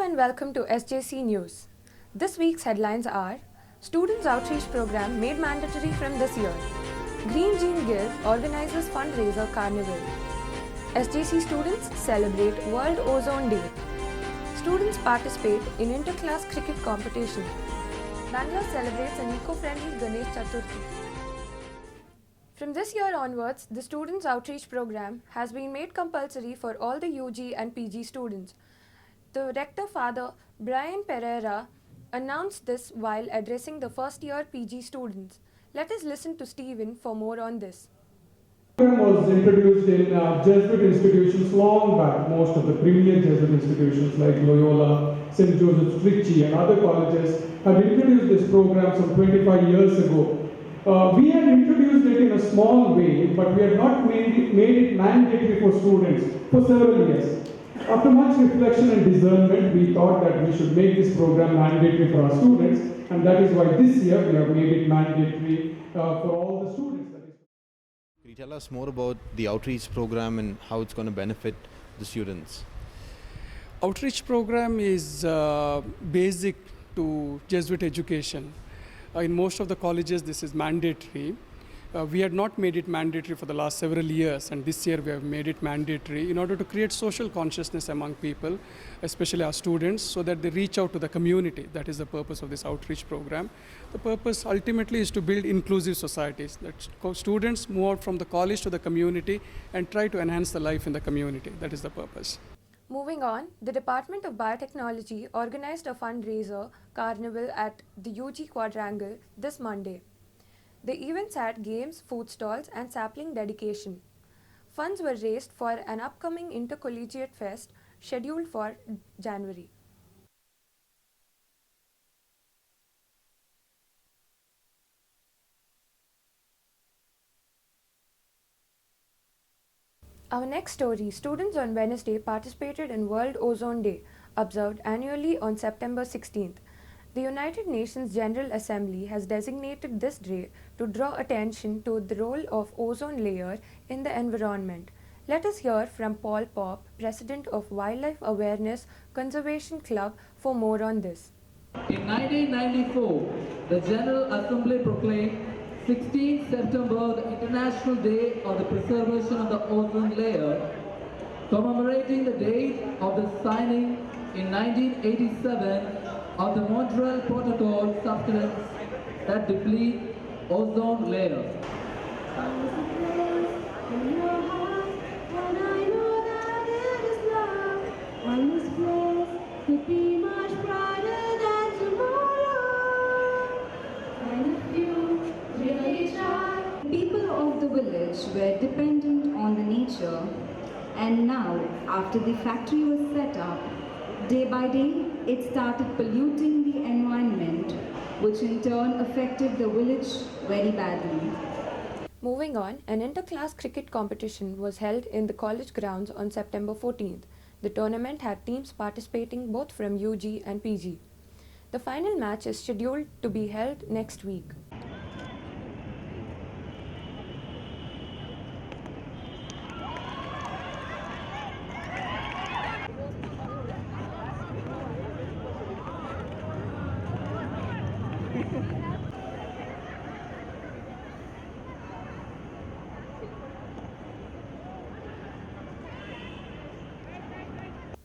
and welcome to SJC News. This week's headlines are: Students Outreach Program made mandatory from this year. Green Jean Guild organizes fundraiser carnival. SJC students celebrate World Ozone Day. Students participate in inter-class cricket competition. Bangalore celebrates an eco-friendly Ganesh Chaturthi. From this year onwards, the Students Outreach Program has been made compulsory for all the UG and PG students. The Rector Father Brian Pereira announced this while addressing the first-year PG students. Let us listen to Stephen for more on this. The program was introduced in Jesuit institutions long back. Most of the premier Jesuit institutions like Loyola, St. Joseph's Trichy and other colleges had introduced this program some 25 years ago. We had introduced it in a small way, but we had not made it mandatory for students for several years. After much reflection and discernment, we thought that we should make this program mandatory for our students, and that is why this year we have made it mandatory for all the students. Can you tell us more about the outreach program and how it's going to benefit the students? Outreach program is basic to Jesuit education. In most of the colleges, this is mandatory. We had not made it mandatory for the last several years, and this year we have made it mandatory in order to create social consciousness among people, especially our students, so that they reach out to the community. That is the purpose of this outreach program. The purpose ultimately is to build inclusive societies, that students move out from the college to the community and try to enhance the life in the community. That is the purpose. Moving on, the Department of Biotechnology organized a fundraiser carnival at the UG Quadrangle this Monday. The events had games, food stalls, and sapling dedication. Funds were raised for an upcoming intercollegiate fest scheduled for January. Our next story: students on Wednesday participated in World Ozone Day, observed annually on September 16th. The United Nations General Assembly has designated this day to draw attention to the role of ozone layer in the environment. Let us hear from Paul Popp, President of Wildlife Awareness Conservation Club, for more on this. In 1994, the General Assembly proclaimed 16 September the International Day of the Preservation of the Ozone Layer, commemorating the date of the signing in 1987 of the Montreal Protocol substance that deplete ozone layer. People of the village were dependent on the nature, and now, after the factory was set up, day by day, it started polluting the environment, which in turn affected the village very badly. Moving on, an inter-class cricket competition was held in the college grounds on September 14th. The tournament had teams participating both from UG and PG. The final match is scheduled to be held next week.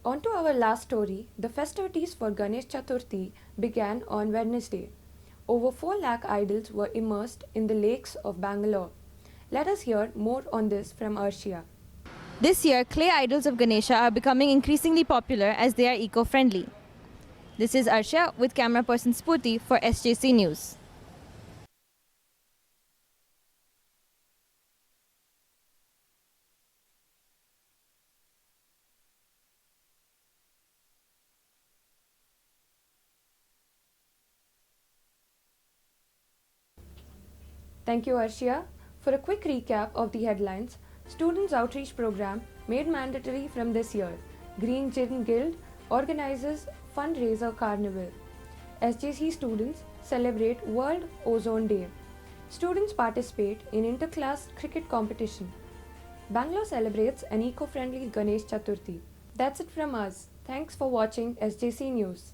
On to our last story. The festivities for Ganesh Chaturthi began on Wednesday. Over 4 lakh idols were immersed in the lakes of Bangalore. Let us hear more on this from Arshia. This year, clay idols of Ganesha are becoming increasingly popular as they are eco-friendly. This is Arshia with camera person Spooty for SJC News. Thank you, Arshia. For a quick recap of the headlines: Students Outreach Program made mandatory from this year. Green Jean Guild organizes fundraiser carnival. SJC students celebrate World Ozone Day. Students participate in inter-class cricket competition. Bangalore celebrates an eco-friendly Ganesh Chaturthi. That's it from us. Thanks for watching SJC News.